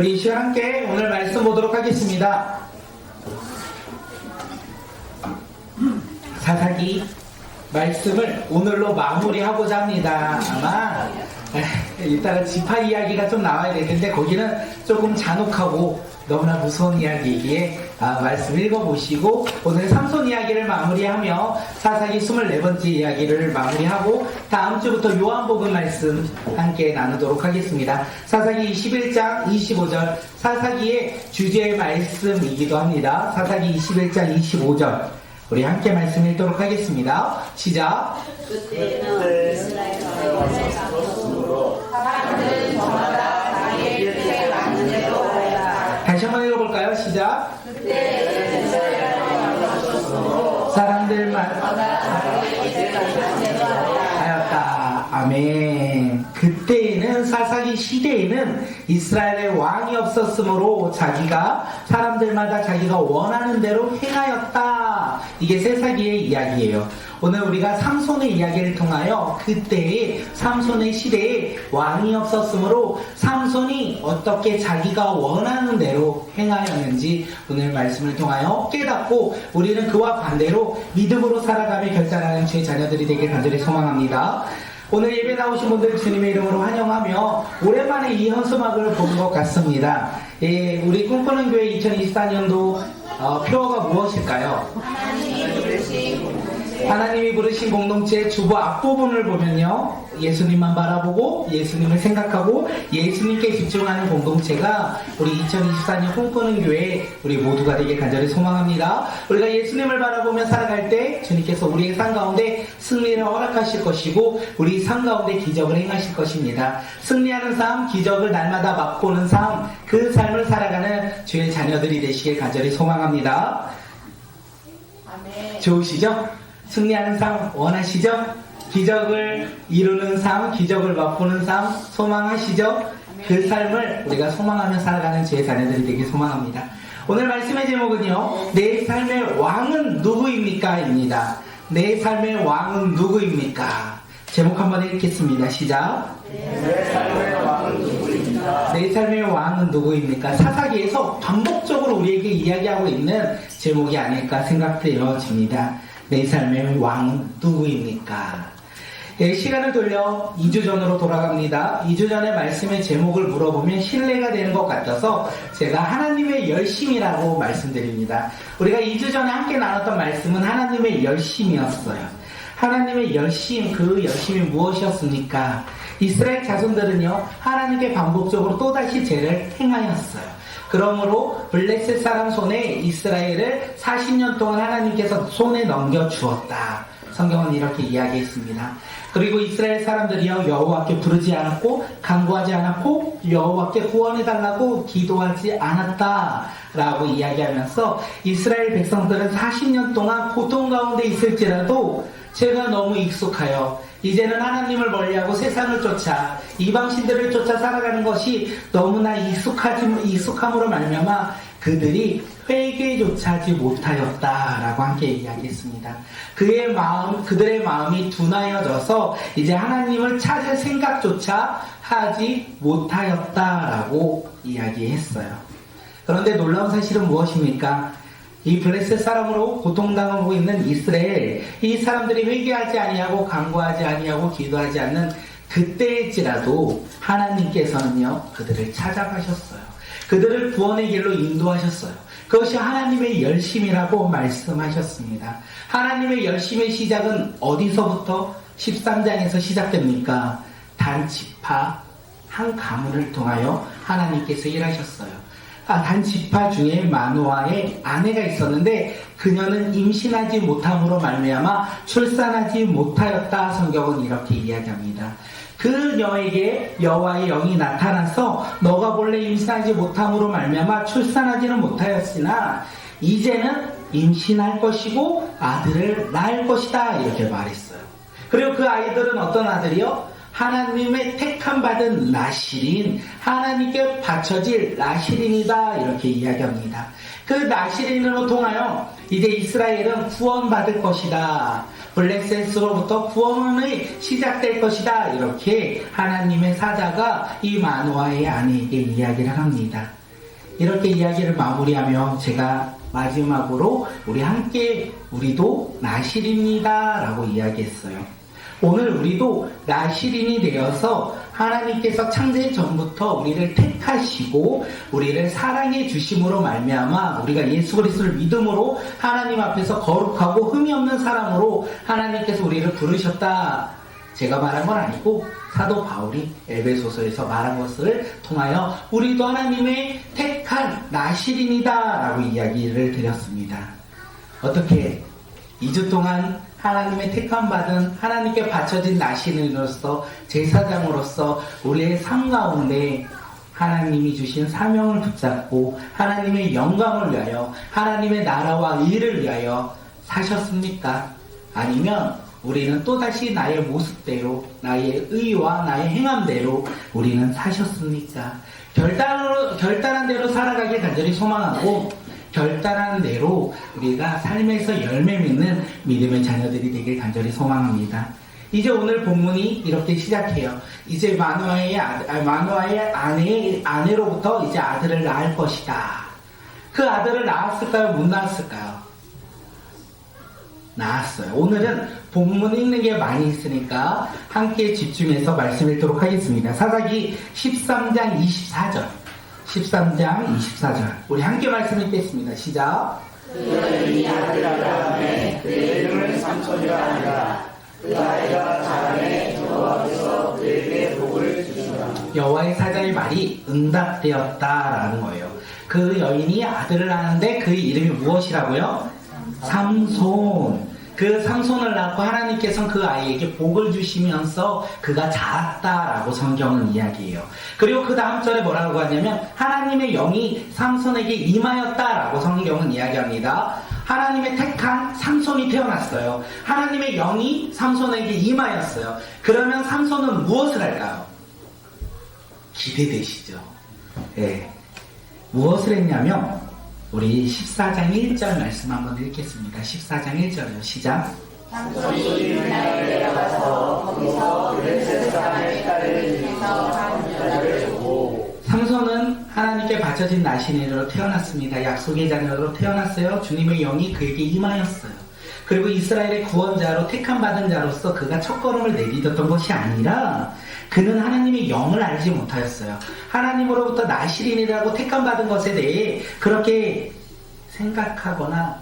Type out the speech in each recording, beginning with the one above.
우리 이 시간 함께 오늘 말씀 보도록 하겠습니다. 사사기 말씀을 오늘로 마무리하고자 합니다. 아마 이따가 지파 이야기가 좀 나와야 될 텐데 거기는 조금 잔혹하고 너무나 무서운 이야기이기에 말씀 읽어보시고 오늘 삼손 이야기를 마무리하며 사사기 24번째 이야기를 마무리하고 다음 주부터 요한복음 말씀 함께 나누도록 하겠습니다. 사사기 21장 25절 사사기의 주제의 말씀이기도 합니다. 사사기 21장 25절 우리 함께 말씀 읽도록 하겠습니다. 시작. 그때는 이스라엘과 사람들은 저마다 자기의 뜻에 맞는 대로 하였다. 다시 한번 읽어볼까요? 시작. 그때는 이스라엘과 사람들마다 자기의 뜻에 맞는 대로 하였다. 아멘. 그때에는 사사기 시대에는 이스라엘의 왕이 없었으므로 사람들마다 자기가 원하는 대로 행하였다. 이게 사사기의 이야기예요. 오늘 우리가 삼손의 이야기를 통하여 그때의 삼손의 시대에 왕이 없었으므로 삼손이 어떻게 자기가 원하는 대로 행하였는지 오늘 말씀을 통하여 깨닫고 우리는 그와 반대로 믿음으로 살아가며 결단하는 주의 자녀들이 되길 간절히 소망합니다. 오늘 예배 나오신 분들 주님의 이름으로 환영하며 오랜만에 이 현수막을 본 것 같습니다. 예, 우리 꿈꾸는 교회 2024년도 표어가 무엇일까요? 하나님이 부르신 공동체의 주보 앞부분을 보면요, 예수님만 바라보고 예수님을 생각하고 예수님께 집중하는 공동체가 우리 2024년 꿈꾸는 교회 우리 모두가 되길 간절히 소망합니다. 우리가 예수님을 바라보며 살아갈 때 주님께서 우리의 삶 가운데 승리를 허락하실 것이고 우리 삶 가운데 기적을 행하실 것입니다. 승리하는 삶, 기적을 날마다 맛보는 삶, 그 삶을 살아가는 주의 자녀들이 되시길 간절히 소망합니다. 아멘. 좋으시죠? 승리하는 삶 원하시죠? 기적을 이루는 삶, 기적을 맛보는 삶 소망하시죠? 그 삶을 우리가 소망하며 살아가는 주의 자녀들이 되길 소망합니다. 오늘 말씀의 제목은요, 내 삶의 왕은 누구입니까? 입니다. 내 삶의 왕은 누구입니까? 제목 한번 읽겠습니다. 시작. 내 삶의 왕은 누구입니까? 내 삶의 왕은 누구입니까? 사사기에서 반복적으로 우리에게 이야기하고 있는 제목이 아닐까 생각되어집니다. 내 삶의 왕은 누구입니까? 예, 시간을 돌려 2주 전으로 돌아갑니다. 2주 전에 말씀의 제목을 물어보면 신뢰가 되는 것 같아서 제가 하나님의 열심이라고 말씀드립니다. 우리가 2주 전에 함께 나눴던 말씀은 하나님의 열심이었어요. 하나님의 열심, 그 열심이 무엇이었습니까? 이스라엘 자손들은요, 하나님께 반복적으로 또다시 죄를 행하였어요. 그러므로 블레셋 사람 손에 이스라엘을 40년 동안 하나님께서 손에 넘겨주었다. 성경은 이렇게 이야기했습니다. 그리고 이스라엘 사람들이요, 여호와께 부르지 않았고 간구하지 않았고 여호와께 구원해달라고 기도하지 않았다 라고 이야기하면서 이스라엘 백성들은 40년 동안 고통 가운데 있을지라도 제가 너무 익숙하여 이제는 하나님을 멀리하고 세상을 쫓아 이방신들을 쫓아 살아가는 것이 너무나 익숙함으로 말미암아 그들이 회개조차 하지 못하였다라고 함께 이야기했습니다. 그들의 마음이 둔하여져서 이제 하나님을 찾을 생각조차 하지 못하였다라고 이야기했어요. 그런데 놀라운 사실은 무엇입니까? 이 블레셋 사람으로 고통당하고 있는 이스라엘, 이 사람들이 회개하지 아니하고 간구하지 아니하고 기도하지 않는 그때일지라도 하나님께서는요, 그들을 찾아가셨어요. 그들을 구원의 길로 인도하셨어요. 그것이 하나님의 열심이라고 말씀하셨습니다. 하나님의 열심의 시작은 어디서부터 13장에서 시작됩니까? 단 지파 한 가문을 통하여 하나님께서 일하셨어요. 단 지파 중에 마노아의 아내가 있었는데 그녀는 임신하지 못함으로 말미암아 출산하지 못하였다. 성경은 이렇게 이야기합니다. 그녀에게 여호와의 영이 나타나서 너가 본래 임신하지 못함으로 말미암아 출산하지는 못하였으나 이제는 임신할 것이고 아들을 낳을 것이다. 이렇게 말했어요. 그리고 그 아이들은 어떤 아들이요? 하나님의 택함 받은 나실인, 하나님께 바쳐질 나실인이다. 이렇게 이야기합니다. 그 나실인으로 통하여 이제 이스라엘은 구원받을 것이다. 블레셋으로부터 구원이 시작될 것이다. 이렇게 하나님의 사자가 이 마노아의 아내에게 이야기를 합니다. 이렇게 이야기를 마무리하며 제가 마지막으로 우리도 나실입니다 라고 이야기했어요. 오늘 우리도 나실인이 되어서 하나님께서 창세 전부터 우리를 택하시고 우리를 사랑해 주심으로 말미암아 우리가 예수 그리스도를 믿음으로 하나님 앞에서 거룩하고 흠이 없는 사람으로 하나님께서 우리를 부르셨다. 제가 말한 건 아니고 사도 바울이 에베소서에서 말한 것을 통하여 우리도 하나님의 택한 나실인이다 라고 이야기를 드렸습니다. 어떻게 2주 동안 하나님의 택함받은 하나님께 바쳐진 나실인으로서 제사장으로서 우리의 삶 가운데 하나님이 주신 사명을 붙잡고 하나님의 영광을 위하여 하나님의 나라와 의를 위하여 사셨습니까? 아니면 우리는 또다시 나의 모습대로 나의 의와 나의 행함대로 우리는 사셨습니까? 결단한 대로 살아가길 간절히 소망하고 결단한 대로 우리가 삶에서 열매 맺는 믿음의 자녀들이 되길 간절히 소망합니다. 이제 오늘 본문이 이렇게 시작해요. 이제 마노아의 아내로부터 이제 아들을 낳을 것이다. 그 아들을 낳았을까요? 못 낳았을까요? 낳았어요. 오늘은 본문 읽는 게 많이 있으니까 함께 집중해서 말씀 읽도록 하겠습니다. 사사기 13장 24절. 13장 24절. 우리 함께 말씀 읽겠습니다. 시작. 그의 아들 아브라함에 그의 이름을 삼손이라 하니라. 그 아이가 자라매 여호와께서 그에게 복을 주시라. 여호와의 사자의 말이 응답되었다라는 거예요. 그 여인이 아들을 낳았는데 그 이름이 무엇이라고요? 삼손. 그 삼손을 낳고 하나님께서는 그 아이에게 복을 주시면서 그가 자랐다라고 성경은 이야기해요. 그리고 그 다음 절에 뭐라고 하냐면 하나님의 영이 삼손에게 임하였다라고 성경은 이야기합니다. 하나님의 택한 삼손이 태어났어요. 하나님의 영이 삼손에게 임하였어요. 그러면 삼손은 무엇을 할까요? 기대되시죠? 네. 무엇을 했냐면 우리 14장 1절 말씀 한번 읽겠습니다. 14장 1절이요. 시작. 삼손이 맨날 내려가서 거기서 블레셋 사람의 딸을 위해서 한 여자를 주고. 삼손은 하나님께 바쳐진 나신인으로 태어났습니다. 약속의 자녀로 태어났어요. 주님의 영이 그에게 임하였어요. 그리고 이스라엘의 구원자로 택함받은 자로서 그가 첫걸음을 내딛었던 것이 아니라 그는 하나님의 영을 알지 못하였어요. 하나님으로부터 나실인이라고 택함받은 것에 대해 그렇게 생각하거나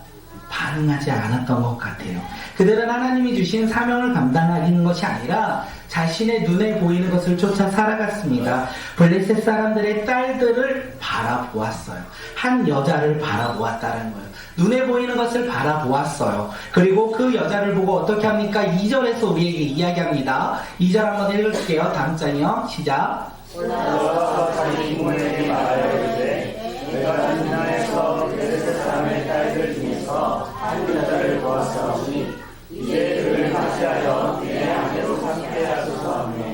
반응하지 않았던 것 같아요. 그들은 하나님이 주신 사명을 감당하는 것이 아니라 자신의 눈에 보이는 것을 쫓아 살아갔습니다. 블레셋 사람들의 딸들을 바라보았어요. 한 여자를 바라보았다는 거예요. 눈에 보이는 것을 바라보았어요. 그리고 그 여자를 보고 어떻게 합니까? 2절에서 우리에게 이야기합니다. 2절 한번 읽을게요. 다음 장이요. 시작. 올라와서 자기 부모에게 말하여이르되 내가 진나에서 블레셋 사람의 딸들 중에서 한 여자를 보았사오니 이제 그를 맞이하여 내 아내로 삼게 하소서 하며.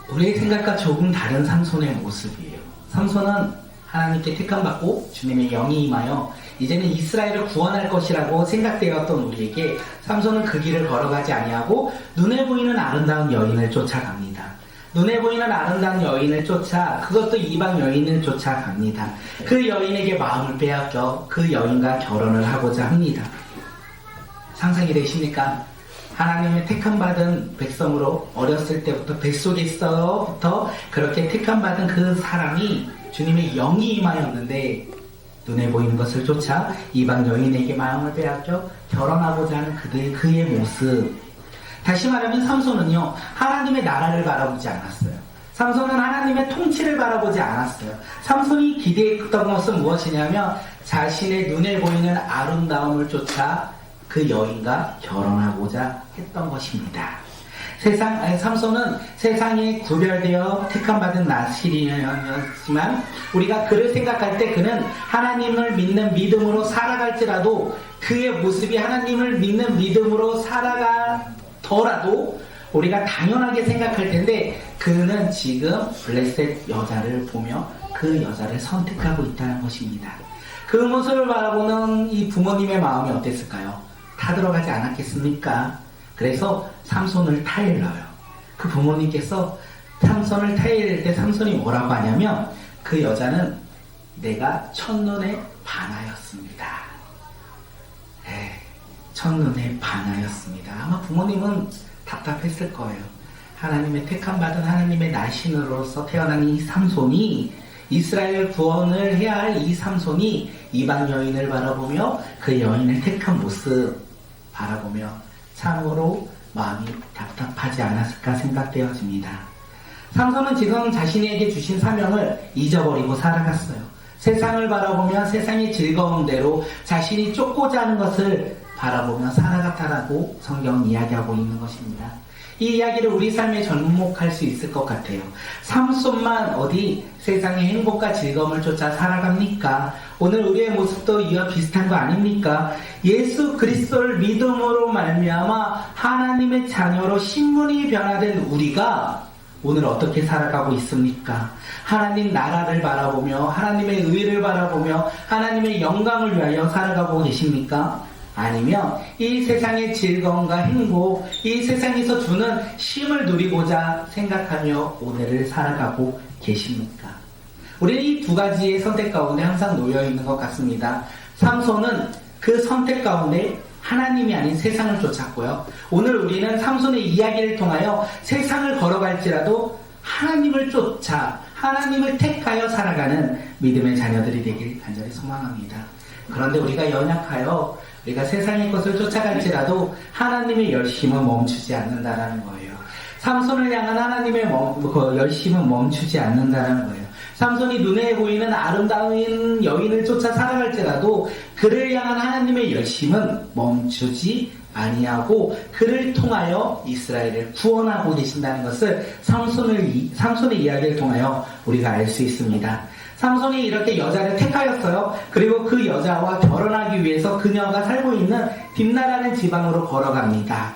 우리의 생각과 조금 다른 삼손의 모습이에요. 삼손은 하나님께 택함받고 주님의 영이 임하여 이제는 이스라엘을 구원할 것이라고 생각되었던 우리에게 삼손은 그 길을 걸어가지 아니하고 눈에 보이는 아름다운 여인을 쫓아갑니다. 눈에 보이는 아름다운 여인을 쫓아 그것도 이방 여인을 쫓아갑니다. 그 여인에게 마음을 빼앗겨 그 여인과 결혼을 하고자 합니다. 상상이 되십니까? 하나님의 택함받은 백성으로 어렸을 때부터 뱃속에서부터 그렇게 택함받은 그 사람이 주님의 영이 임하였는데 눈에 보이는 것을 쫓아 이방 여인에게 마음을 빼앗겨 결혼하고자 하는 그의 모습. 다시 말하면 삼손은요, 하나님의 나라를 바라보지 않았어요. 삼손은 하나님의 통치를 바라보지 않았어요. 삼손이 기대했던 것은 무엇이냐면 자신의 눈에 보이는 아름다움을 쫓아 그 여인과 결혼하고자 했던 것입니다. 삼손은 세상에 구별되어 택함받은 나실이었지만 우리가 그를 생각할 때 그는 하나님을 믿는 믿음으로 살아갈지라도 그의 모습이 하나님을 믿는 믿음으로 살아가더라도 우리가 당연하게 생각할 텐데 그는 지금 블레셋 여자를 보며 그 여자를 선택하고 있다는 것입니다. 그 모습을 바라보는 이 부모님의 마음이 어땠을까요? 타들어가지 않았겠습니까? 그래서 삼손을 타일러요. 그 부모님께서 삼손을 타일릴 때 삼손이 뭐라고 하냐면 그 여자는 내가 첫눈에 반하였습니다. 첫눈에 반하였습니다. 아마 부모님은 답답했을 거예요. 하나님의 택함받은 하나님의 나신으로서 태어난 이 삼손이 이스라엘 구원을 해야 할 이 삼손이 이방 여인을 바라보며 그 여인을 택한 모습 바라보며 참으로 마음이 답답하지 않았을까 생각되어집니다. 삼손은 지금 자신에게 주신 사명을 잊어버리고 살아갔어요. 세상을 바라보며 세상의 즐거운 대로 자신이 쫓고자 하는 것을 바라보며 살아갔다라고 성경은 이야기하고 있는 것입니다. 이 이야기를 우리 삶에 접목할 수 있을 것 같아요. 삼손만 어디 세상의 행복과 즐거움을 쫓아 살아갑니까? 오늘 우리의 모습도 이와 비슷한 거 아닙니까? 예수 그리스도를 믿음으로 말미암아 하나님의 자녀로 신분이 변화된 우리가 오늘 어떻게 살아가고 있습니까? 하나님 나라를 바라보며 하나님의 의를 바라보며 하나님의 영광을 위하여 살아가고 계십니까? 아니면 이 세상의 즐거움과 행복, 이 세상에서 주는 쉼을 누리고자 생각하며 오늘을 살아가고 계십니까? 우리는 이 두 가지의 선택 가운데 항상 놓여 있는 것 같습니다. 삼손은 그 선택 가운데 하나님이 아닌 세상을 쫓았고요. 오늘 우리는 삼손의 이야기를 통하여 세상을 걸어갈지라도 하나님을 쫓아 하나님을 택하여 살아가는 믿음의 자녀들이 되길 간절히 소망합니다. 그런데 우리가 연약하여 우리가 세상의 것을 쫓아갈지라도 하나님의 열심은 멈추지 않는다라는 거예요. 삼손을 향한 하나님의 열심은 멈추지 않는다라는 거예요. 삼손이 눈에 보이는 아름다운 여인을 쫓아 살아갈지라도 그를 향한 하나님의 열심은 멈추지 아니하고 그를 통하여 이스라엘을 구원하고 계신다는 것을 삼손의 이야기를 통하여 우리가 알 수 있습니다. 삼손이 이렇게 여자를 택하였어요. 그리고 그 여자와 결혼하기 위해서 그녀가 살고 있는 딥나라는 지방으로 걸어갑니다.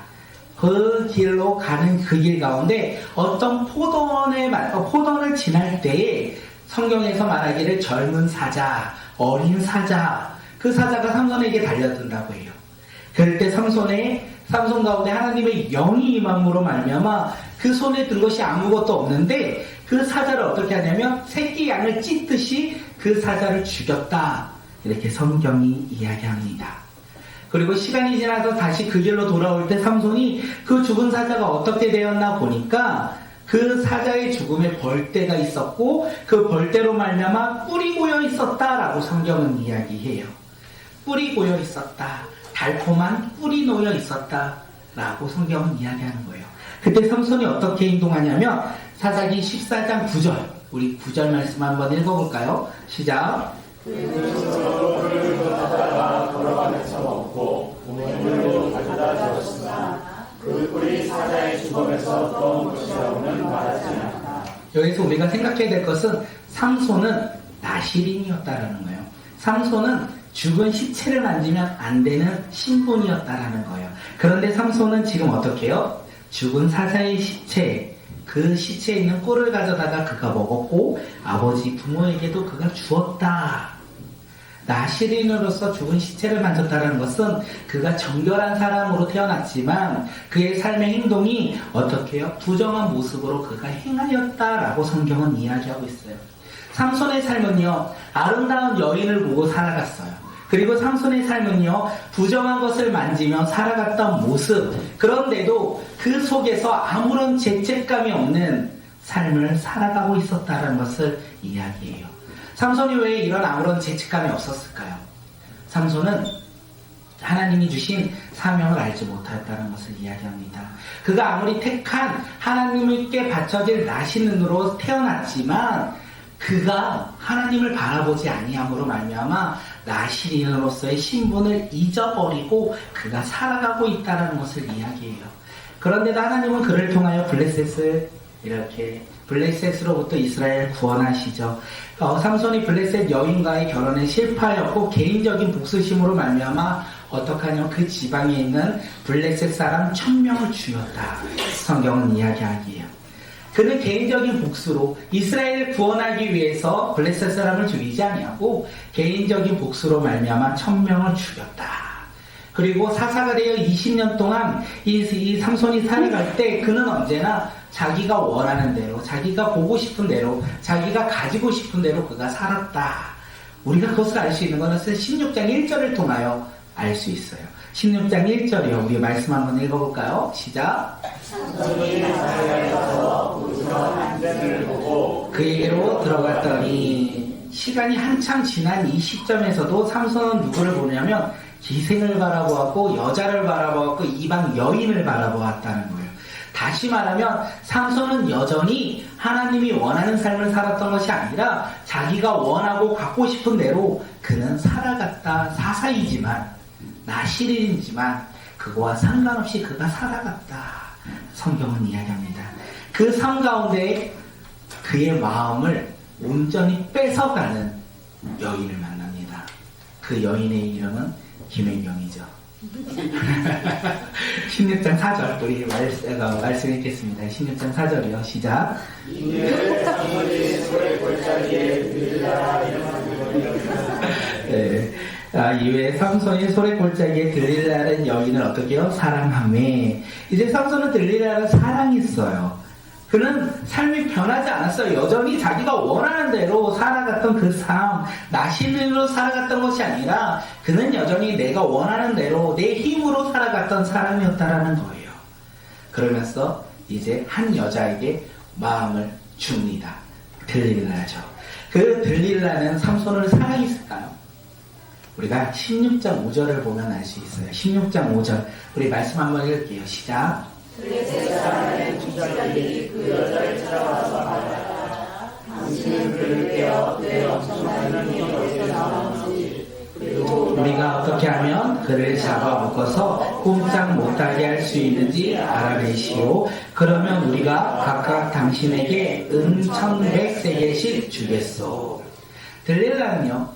그 길로 가는 그 길 가운데 어떤 포도원을 지날 때에 성경에서 말하기를 젊은 사자, 어린 사자, 그 사자가 삼손에게 달려든다고 해요. 그럴 때 삼손 가운데 하나님의 영이 임함으로 말미암아 그 손에 든 것이 아무것도 없는데 그 사자를 어떻게 하냐면 새끼 양을 찢듯이 그 사자를 죽였다. 이렇게 성경이 이야기합니다. 그리고 시간이 지나서 다시 그 길로 돌아올 때 삼손이 그 죽은 사자가 어떻게 되었나 보니까 그 사자의 죽음에 벌떼가 있었고 그 벌떼로 말미암아 뿔이 고여 있었다라고 성경은 이야기해요. 뿔이 고여 있었다. 달콤한 뿔이 놓여 있었다라고 성경은 이야기하는 거예요. 그때 삼손이 어떻게 행동하냐면 사사기 14장 9절 우리 9절 말씀 한번 읽어볼까요? 시작. 뿔을 쫓다가 걸어가면서 먹고 우물로 가져다 주었으나 그 뿔이 사자의 죽음에서 떠온 것이라고는 말하지 않았다. 여기서 우리가 생각해야 될 것은 삼손은 나시린이었다라는 거예요. 삼손은 죽은 시체를 만지면 안 되는 신분이었다라는 거예요. 그런데 삼손은 지금 어떻게 해요? 죽은 사자의 시체, 그 시체에 있는 꿀을 가져다가 그가 먹었고 아버지 부모에게도 그가 주었다. 나시린으로서 죽은 시체를 만졌다는 것은 그가 정결한 사람으로 태어났지만 그의 삶의 행동이 어떻게 해요? 부정한 모습으로 그가 행하였다라고 성경은 이야기하고 있어요. 삼손의 삶은요, 아름다운 여인을 보고 살아갔어요. 그리고 삼손의 삶은요, 부정한 것을 만지며 살아갔던 모습, 그런데도 그 속에서 아무런 죄책감이 없는 삶을 살아가고 있었다는 것을 이야기해요. 삼손이 왜 이런 아무런 죄책감이 없었을까요? 삼손은 하나님이 주신 사명을 알지 못하였다는 것을 이야기합니다. 그가 아무리 택한 하나님께 바쳐질 나시는으로 태어났지만 그가 하나님을 바라보지 아니함으로 말미암아 나시린으로서의 신분을 잊어버리고 그가 살아가고 있다는 것을 이야기해요. 그런데도 하나님은 그를 통하여 블레셋으로부터 이스라엘을 구원하시죠. 삼손이 블레셋 여인과의 결혼에 실패하였고 개인적인 복수심으로 말미암아 어떡하냐면 그 지방에 있는 블레셋 사람 1000명을 죽였다. 성경은 이야기하기에요. 그는 개인적인 복수로 이스라엘을 구원하기 위해서 블레셋 사람을 죽이지 아니하고 개인적인 복수로 말미암아 1000명을 죽였다. 그리고 사사가 되어 20년 동안 이 삼손이 살아갈 때 그는 언제나 자기가 원하는 대로, 자기가 보고 싶은 대로, 자기가 가지고 싶은 대로 그가 살았다. 우리가 그것을 알 수 있는 것은 16장 1절을 통하여 알 수 있어요. 16장 1절이요. 우리 말씀 한번 읽어볼까요? 시작. 삼손이 사사가에 가서 우선 안전을 보고 그에게로 들어갔더니 시간이 한참 지난 이 시점에서도 삼손은 누구를 보냐면 기생을 바라보았고 여자를 바라보았고 이방 여인을 바라보았다는 거예요. 다시 말하면 삼손은 여전히 하나님이 원하는 삶을 살았던 것이 아니라 자기가 원하고 갖고 싶은 대로 그는 살아갔다. 사사이지만 나실인이지만 그거와 상관없이 그가 살아갔다. 성경은 이야기합니다. 그 삶 가운데 그의 마음을 온전히 뺏어가는 여인을 만납니다. 그 여인의 이름은 김혜경이죠. 16장 4절 우리 말씀 읽겠습니다. 16장 4절이요. 시작. 이에 삼손이 소의 골짜기에 들리라 네. 이외에 삼손이 소의 골짜기에 들릴라는 여인을 어떻게 해요? 사랑하매. 이제 삼손은 들릴라를 사랑했어요. 그는 삶이 변하지 않았어요. 여전히 자기가 원하는 대로 살아갔던 그 삶, 나신으로 살아갔던 것이 아니라 그는 여전히 내가 원하는 대로 내 힘으로 살아갔던 사람이었다라는 거예요. 그러면서 이제 한 여자에게 마음을 줍니다. 들릴라죠. 그 들릴라는 삼손을 사랑했을까요? 우리가 16장 5절을 보면 알 수 있어요. 16장 5절 우리 말씀 한번 읽을게요. 시작. 그의 제사장의 주자들이 그 여자를 찾아와서 말하라. 당신은 그를 깨어 그의 엄청난 힘이 어디서 나오는지 그리고 우리가 어떻게 하면 그를 잡아 묶어서 꼼짝 못하게 할 수 있는지 알아내시오. 그러면 우리가 각각 당신에게 은 1100세겔씩 주겠소. 들릴라는요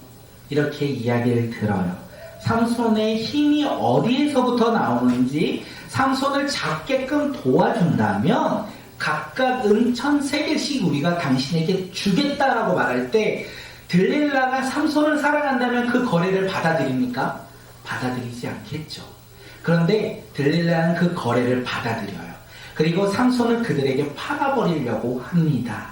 이렇게 이야기를 들어요. 삼손의 힘이 어디에서부터 나오는지 삼손을 잡게끔 도와준다면 각각 은 1000세겔씩 우리가 당신에게 주겠다라고 말할 때 들릴라가 삼손을 사랑한다면 그 거래를 받아들입니까? 받아들이지 않겠죠. 그런데 들릴라는 그 거래를 받아들여요. 그리고 삼손을 그들에게 팔아버리려고 합니다.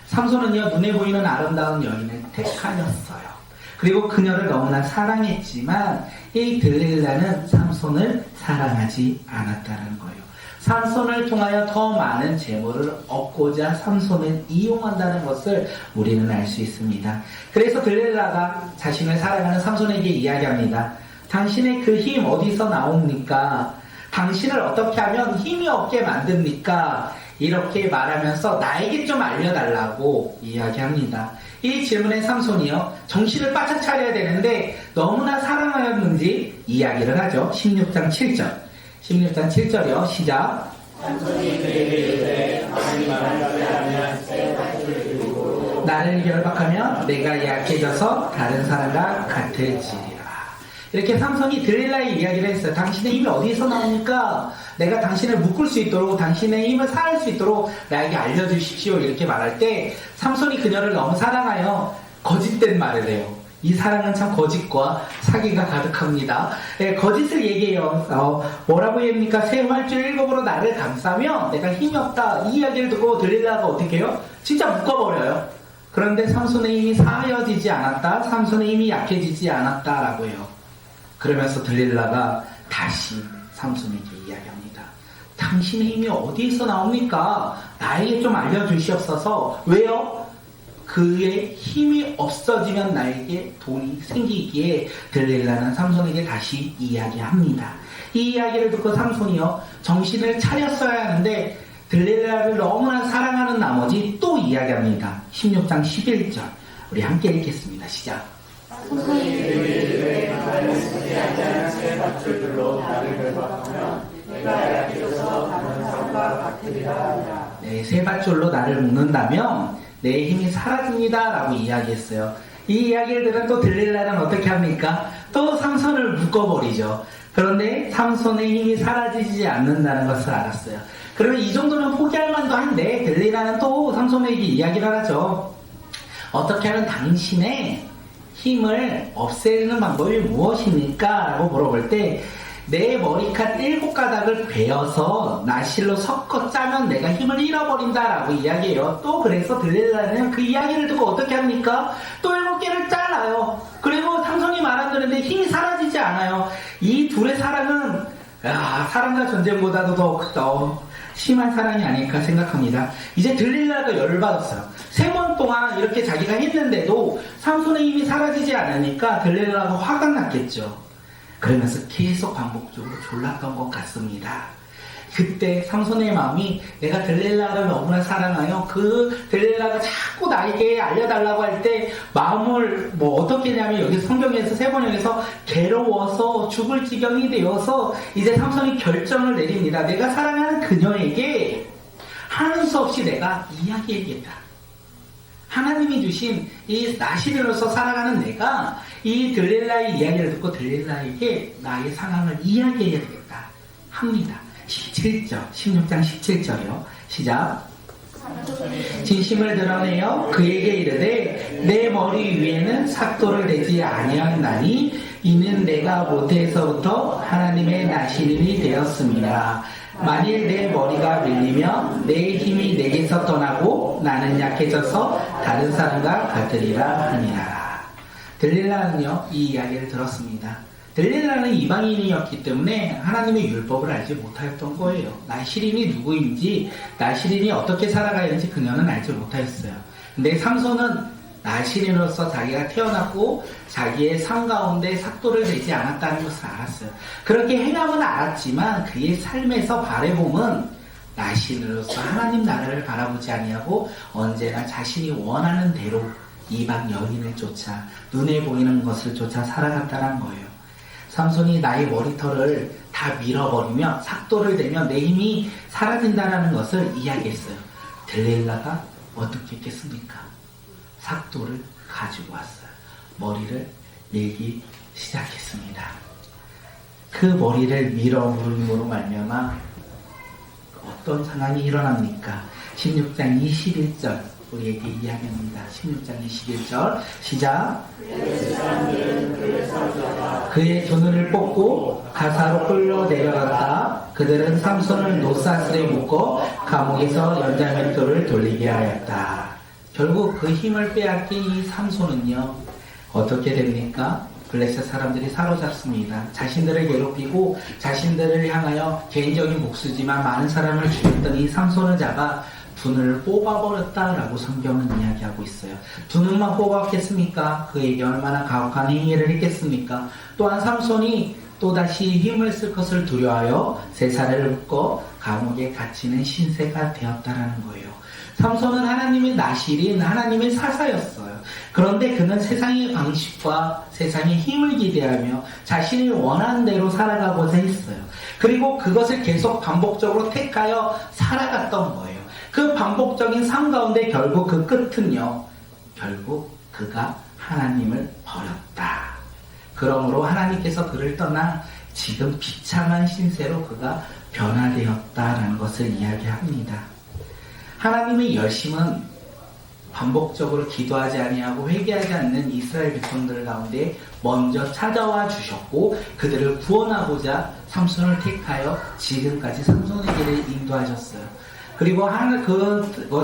삼손은요 눈에 보이는 아름다운 여인을 택하였어요. 그리고 그녀를 너무나 사랑했지만 이 들릴라는 삼손을 사랑하지 않았다는 거예요. 삼손을 통하여 더 많은 재물을 얻고자 삼손을 이용한다는 것을 우리는 알 수 있습니다. 그래서 들릴라가 자신을 사랑하는 삼손에게 이야기합니다. 당신의 그 힘 어디서 나옵니까? 당신을 어떻게 하면 힘이 없게 만듭니까? 이렇게 말하면서 나에게 좀 알려달라고 이야기합니다. 이 질문에 삼손이요 정신을 바짝 차려야 되는데 너무나 사랑하였는지 이야기를 하죠. 16장 7절 16장 7절이요 시작. 삼손이 그에게 이르되 당신이 만나지 않으면 새 밭을 들고 나를 결박하면 내가 약해져서 다른 사람과 같을지리라. 이렇게 삼손이 들릴라의 이야기를 했어요. 당신의 힘이 어디서 나옵니까? 내가 당신을 묶을 수 있도록 당신의 힘을 사할 수 있도록 나에게 알려주십시오. 이렇게 말할 때 삼손이 그녀를 너무 사랑하여 거짓된 말을 해요. 이 사랑은 참 거짓과 사기가 가득합니다. 네, 거짓을 얘기해요. 뭐라고 합니까? 새 활주 7으로 나를 감싸면 내가 힘이 없다. 이 이야기를 듣고 들릴라가 어떻게 해요? 진짜 묶어버려요. 그런데 삼손의 힘이 사여지지 않았다. 삼손의 힘이 약해지지 않았다라고 해요. 그러면서 들릴라가 다시 삼손에게 이야기합니다. 당신의 힘이 어디에서 나옵니까? 나에게 좀 알려주시옵소서. 왜요? 그의 힘이 없어지면 나에게 돈이 생기기에 들릴라는 삼손에게 다시 이야기합니다. 이 이야기를 듣고 삼손이요 정신을 차렸어야 하는데 들릴라를 너무나 사랑하는 나머지 또 이야기합니다. 16장 11절 우리 함께 읽겠습니다. 시작. 삼손이 그에게 이르되 나는 쓰지 않는 새 밭을 들로 나를 결박하면 내가 약해져서 다른 사람과 같으리라 하니라. 네, 새 밧줄로 나를 묶는다면 내 힘이 사라집니다 라고 이야기했어요. 이 이야기를 들은 또 들릴라는 어떻게 합니까? 또 삼손을 묶어버리죠. 그런데 삼손의 힘이 사라지지 않는다는 것을 알았어요. 그러면 이 정도면 포기할 만도 한데 들릴라는 또 삼손에게 이야기를 하죠. 어떻게 하면 당신의 힘을 없애는 방법이 무엇입니까? 라고 물어볼 때 내 머리카락 7가닥을 베어서 나실로 섞어 짜면 내가 힘을 잃어버린다라고 이야기해요. 또 그래서 들릴라는 그 이야기를 듣고 어떻게 합니까? 또 7개를 잘라요. 그리고 삼손이 말 안 듣는데 힘이 사라지지 않아요. 이 둘의 사랑은 사랑과 전쟁보다도 더 심한 사랑이 아닐까 생각합니다. 이제 들릴라가 열받았어요. 3번 동안 이렇게 자기가 했는데도 삼손의 힘이 사라지지 않으니까 들릴라가 화가 났겠죠. 그러면서 계속 반복적으로 졸랐던 것 같습니다. 그때 삼손의 마음이 내가 들릴라를 너무나 사랑하여 그 들릴라가 자꾸 나에게 알려달라고 할 때 마음을 어떻게 했냐면 여기 성경에서 3번역에서 괴로워서 죽을 지경이 되어서 이제 삼손이 결정을 내립니다. 내가 사랑하는 그녀에게 하는 수 없이 내가 이야기해야겠다. 하나님이 주신 이 나시린으로서 살아가는 내가 이 들릴라의 이야기를 듣고 들릴라에게 나의 상황을 이야기해야 되겠다 합니다. 16장 17절이요. 시작. 진심을 드러내어 그에게 이르되 내 머리 위에는 삭도를 내지 아니하나니 이는 내가 모태에서부터 하나님의 나시린이 되었습니다. 만일 내 머리가 밀리면 내 힘이 내게서 떠나고 나는 약해져서 다른 사람과 같으리라 하니라. 들릴라는요 이 이야기를 들었습니다. 들릴라는 이방인이었기 때문에 하나님의 율법을 알지 못하였던 거예요. 나시린이 누구인지, 나시린이 어떻게 살아가야 하는지 그녀는 알지 못하였어요. 근데 삼손은 나시린으로서 자기가 태어났고 자기의 삶 가운데 삭도를 내지 않았다는 것을 알았어요. 그렇게 행함은 알았지만 그의 삶에서 바라봄은 나시린으로서 하나님 나라를 바라보지 아니하고 언제나 자신이 원하는 대로 이방 여인을 쫓아 눈에 보이는 것을 쫓아 살아갔다는 거예요. 삼손이 나의 머리털을 다 밀어버리며 삭도를 내면 내 힘이 사라진다는 것을 이야기했어요. 들릴라가 어떻게 했겠습니까? 삭도를 가지고 왔어요. 머리를 밀기 시작했습니다. 그 머리를 밀어버림으로 말미암아 어떤 상황이 일어납니까? 16장 21절 우리에게 이야기합니다. 16장 21절 시작. 그의 두눈을 뽑고 가사로 끌려 내려갔다. 그들은 삼손을 노사슬에 묶어 감옥에서 연장맷돌을 돌리게 하였다. 결국 그 힘을 빼앗긴 이 삼손은요 어떻게 됩니까? 블레셋 사람들이 사로잡습니다. 자신들을 괴롭히고 자신들을 향하여 개인적인 목수지만 많은 사람을 죽였던 이 삼손을 잡아 두 눈을 뽑아버렸다라고 성경은 이야기하고 있어요. 두 눈만 뽑았겠습니까? 그에게 얼마나 가혹한 행위를 했겠습니까? 또한 삼손이 또다시 힘을 쓸 것을 두려워하여 쇠사를 묶어 감옥에 갇히는 신세가 되었다라는 거예요. 삼손은 하나님의 나시린, 하나님의 사사였어요. 그런데 그는 세상의 방식과 세상의 힘을 기대하며 자신이 원하는 대로 살아가고자 했어요. 그리고 그것을 계속 반복적으로 택하여 살아갔던 거예요. 그 반복적인 삶 가운데 결국 그 끝은요, 결국 그가 하나님을 버렸다. 그러므로 하나님께서 그를 떠나 지금 비참한 신세로 그가 변화되었다라는 것을 이야기합니다. 하나님의 열심은 반복적으로 기도하지 아니하고 회개하지 않는 이스라엘 백성들 가운데 먼저 찾아와 주셨고 그들을 구원하고자 삼손을 택하여 지금까지 삼손의 길을 인도하셨어요. 그리고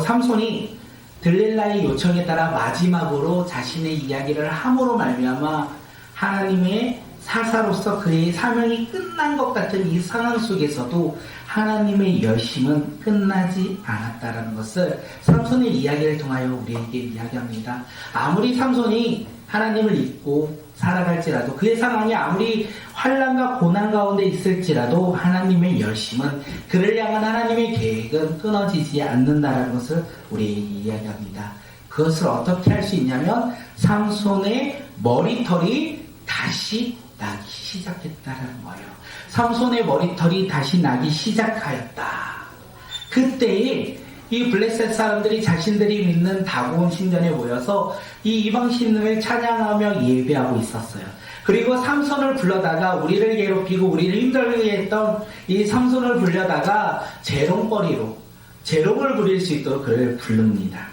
삼손이 들릴라의 요청에 따라 마지막으로 자신의 이야기를 함으로 말미암아 하나님의 사사로서 그의 사명이 끝난 것 같은 이 상황 속에서도 하나님의 열심은 끝나지 않았다라는 것을 삼손의 이야기를 통하여 우리에게 이야기합니다. 아무리 삼손이 하나님을 잊고 살아갈지라도 그의 상황이 아무리 환난과 고난 가운데 있을지라도 하나님의 열심은 그를 향한 하나님의 계획은 끊어지지 않는다라는 것을 우리에게 이야기합니다. 그것을 어떻게 할 수 있냐면 삼손의 머리털이 다시 나기 시작했다라는 거예요. 삼손의 머리털이 다시 나기 시작하였다. 그때에 이 블레셋 사람들이 자신들이 믿는 다곤 신전에 모여서 이 이방 신을 찬양하며 예배하고 있었어요. 그리고 삼손을 불러다가 우리를 괴롭히고 우리를 힘들게 했던 이 삼손을 불려다가 재롱거리로 재롱을 부릴 수 있도록 그를 부릅니다.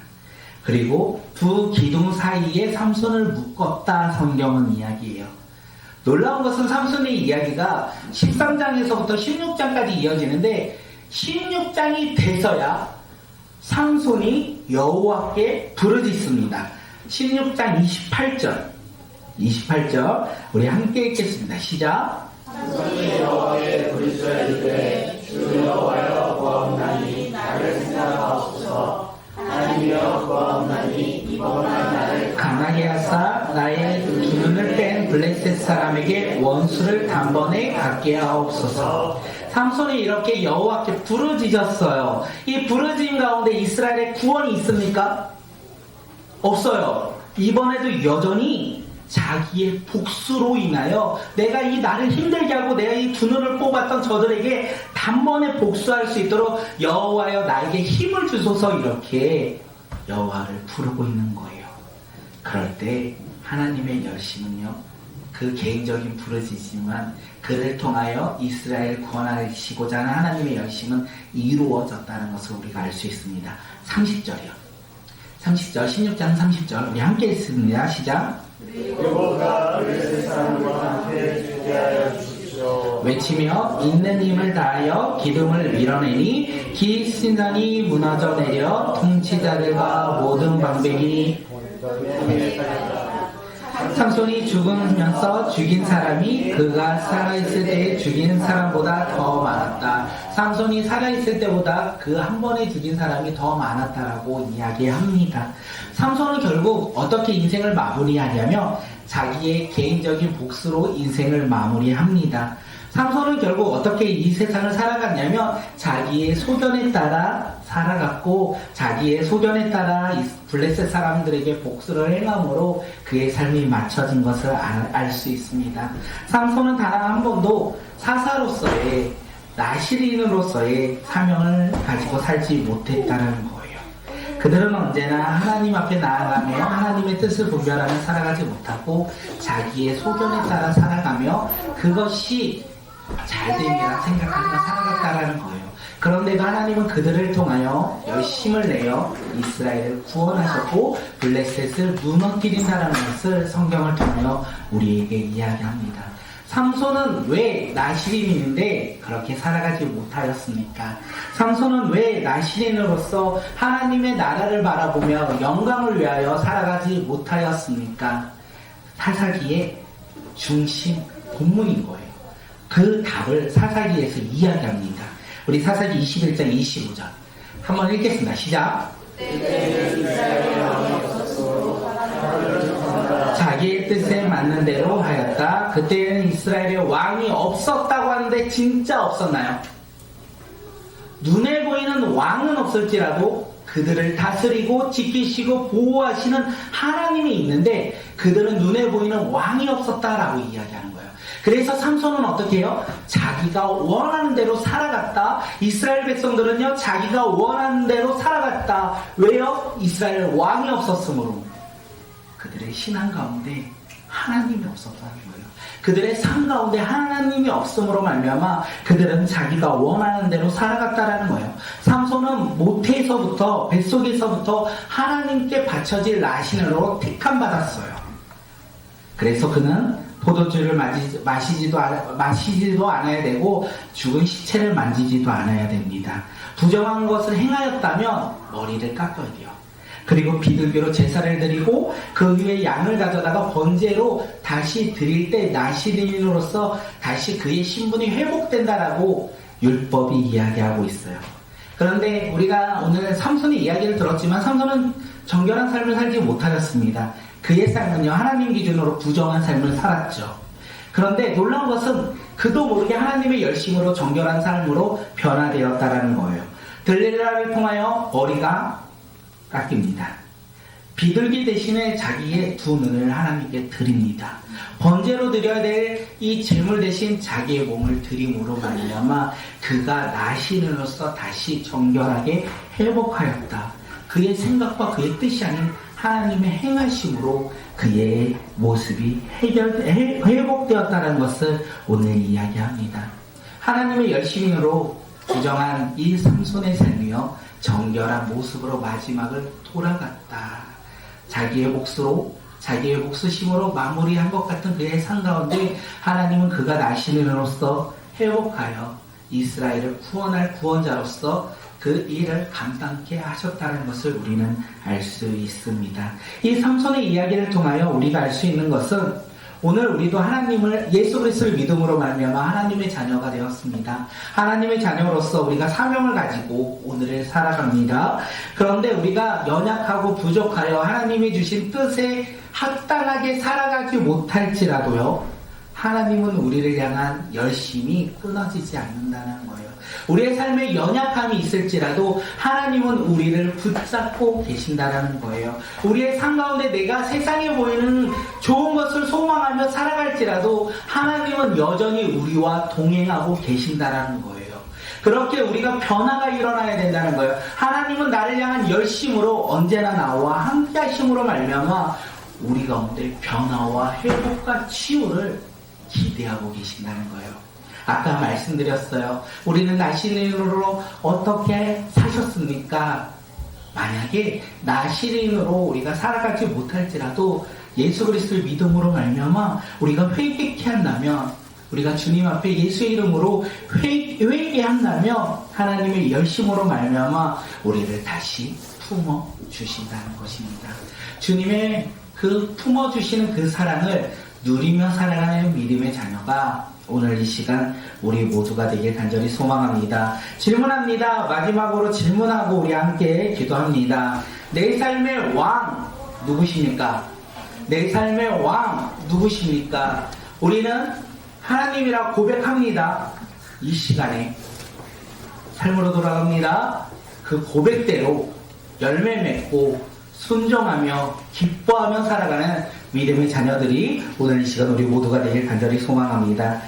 그리고 두 기둥 사이에 삼손을 묶었다 성경은 이야기해요. 놀라운 것은 삼손의 이야기가 13장에서부터 16장까지 이어지는데 16장이 돼서야 삼손이 여호와께 부르짖습니다. 16장 28절 우리 함께 읽겠습니다. 시작. 삼손이 여호와께 부르짖어 이르되 주 여호와여 구하옵나니 나를 생각하옵소서. 하나님이여 구하옵나니 이번만 나를 가나게 하사 나의 두 눈을 뺀 블레셋 사람에게 원수를 단번에 갖게 하옵소서. 삼손이 이렇게 여호와께 부르짖었어요. 이 부르짖음 가운데 이스라엘의 구원이 있습니까? 없어요. 이번에도 여전히 자기의 복수로 인하여 내가 이 나를 힘들게 하고 내가 이 두 눈을 뽑았던 저들에게 단번에 복수할 수 있도록 여호와여 나에게 힘을 주소서 이렇게 여호와를 부르고 있는 거예요. 그럴 때 하나님의 열심은요, 그 개인적인 부르짖지만 그를 통하여 이스라엘 구원하시고자 하는 하나님의 열심은 이루어졌다는 것을 우리가 알 수 있습니다. 30절이요. 30절, 16장 30절 우리 함께 읽습니다. 시작. 여호와가 블레셋 사람과 함께 주게하여 주십시오. 외치며 있는 힘을 다하여 기둥을 밀어내니 기신산이 무너져 내려 통치자들과 모든 방백이 삼손이 죽으면서 죽인 사람이 그가 살아있을 때 죽인 사람보다 더 많았다. 삼손이 살아있을 때보다 그 한 번에 죽인 사람이 더 많았다라고 이야기합니다. 삼손은 결국 어떻게 인생을 마무리하냐면 자기의 개인적인 복수로 인생을 마무리합니다. 삼손은 결국 어떻게 이 세상을 살아갔냐면 자기의 소견에 따라 살아갔고 자기의 소견에 따라 이 블레셋 사람들에게 복수를 행함으로 그의 삶이 맞춰진 것을 알 수 있습니다. 삼손은 단 한 번도 사사로서의 나시린으로서의 사명을 가지고 살지 못했다는 거예요. 그들은 언제나 하나님 앞에 나아가며 하나님의 뜻을 분별하며 살아가지 못하고 자기의 소견에 따라 살아가며 그것이 잘됨이라 생각하며 살아갔다라는 거예요. 그런데도 하나님은 그들을 통하여 열심을 내어 이스라엘을 구원하셨고 블레셋을 무너뜨린다는 것을 성경을 통하여 우리에게 이야기합니다. 삼손은 왜 나시린인데 그렇게 살아가지 못하였습니까? 삼손은 왜 나시린으로서 하나님의 나라를 바라보며 영광을 위하여 살아가지 못하였습니까? 사사기의 중심 본문인 거예요. 그 답을 사사기에서 이야기합니다. 우리 사사기 21장 25절 한번 읽겠습니다. 시작. 자기의 뜻에 맞는 대로 하였다. 그때는 이스라엘에 왕이 없었다고 하는데 진짜 없었나요? 눈에 보이는 왕은 없을지라도 그들을 다스리고 지키시고 보호하시는 하나님이 있는데 그들은 눈에 보이는 왕이 없었다라고 이야기하는 거예요. 그래서 삼손은 어떻게 해요? 자기가 원하는 대로 살아갔다. 이스라엘 백성들은요, 자기가 원하는 대로 살아갔다. 왜요? 이스라엘 왕이 없었으므로. 그들의 신앙 가운데 하나님이 없었다는 거예요. 그들의 삶 가운데 하나님이 없음으로 말미암아 그들은 자기가 원하는 대로 살아갔다라는 거예요. 삼손은 모태에서부터 뱃속에서부터 하나님께 바쳐질 나신으로 택함 받았어요. 그래서 그는 포도주를 마시지도 않아야 되고 죽은 시체를 만지지도 않아야 됩니다. 부정한 것을 행하였다면 머리를 깎아야 돼요. 그리고 비둘기로 제사를 드리고 그 위에 양을 가져다가 번제로 다시 드릴 때 나시린으로서 다시 그의 신분이 회복된다라고 율법이 이야기하고 있어요. 그런데 우리가 오늘 삼손의 이야기를 들었지만 삼손은 정결한 삶을 살지 못하였습니다. 그의 삶은요, 하나님 기준으로 부정한 삶을 살았죠. 그런데 놀라운 것은 그도 모르게 하나님의 열심으로 정결한 삶으로 변화되었다라는 거예요. 들릴라를 통하여 머리가 깎입니다. 비둘기 대신에 자기의 두 눈을 하나님께 드립니다. 번제로 드려야 될 이 제물 대신 자기의 몸을 드림으로 말미암아 그가 나신으로서 다시 정결하게 회복하였다. 그의 생각과 그의 뜻이 아닌 하나님의 행하심으로 그의 모습이 회복되었다는 것을 오늘 이야기합니다. 하나님의 열심으로 부정한 이 삼손의 삶이요, 정결한 모습으로 마지막을 돌아갔다. 자기의 몫으로 자기의 목수심으로 마무리한 것 같은 그의 삶 가운데 하나님은 그가 나시는으로서 회복하여 이스라엘을 구원할 구원자로서 그 일을 감당케 하셨다는 것을 우리는 알 수 있습니다. 이 삼손의 이야기를 통하여 우리가 알 수 있는 것은 오늘 우리도 하나님을 예수 그리스도를 믿음으로 말미암아 하나님의 자녀가 되었습니다. 하나님의 자녀로서 우리가 사명을 가지고 오늘을 살아갑니다. 그런데 우리가 연약하고 부족하여 하나님이 주신 뜻에 합당하게 살아가지 못할지라도요, 하나님은 우리를 향한 열심이 끊어지지 않는다는 거예요. 우리의 삶에 연약함이 있을지라도 하나님은 우리를 붙잡고 계신다는 거예요. 우리의 삶 가운데 내가 세상에 보이는 좋은 것을 소망하며 살아갈지라도 하나님은 여전히 우리와 동행하고 계신다는 거예요. 그렇게 우리가 변화가 일어나야 된다는 거예요. 하나님은 나를 향한 열심으로 언제나 나와 함께 하심으로 말미암아 우리 가운데 변화와 회복과 치유를 기대하고 계신다는 거예요. 아까 말씀드렸어요. 우리는 나시린으로 어떻게 사셨습니까? 만약에 나시린으로 우리가 살아가지 못할지라도 예수 그리스도를 믿음으로 말미암아 우리가 회개케 한다면, 우리가 주님 앞에 예수의 이름으로 회개한다면 하나님의 열심으로 말미암아 우리를 다시 품어 주신다는 것입니다. 주님의 그 품어 주시는 그 사랑을 누리며 살아가는 믿음의 자녀가 오늘 이 시간 우리 모두가 되길 간절히 소망합니다. 질문합니다. 마지막으로 질문하고 우리 함께 기도합니다. 내 삶의 왕 누구십니까? 내 삶의 왕 누구십니까? 우리는 하나님이라 고백합니다. 이 시간에 삶으로 돌아갑니다. 그 고백대로 열매 맺고 순종하며 기뻐하며 살아가는 믿음의 자녀들이 오늘 이 시간 우리 모두가 되길 간절히 소망합니다.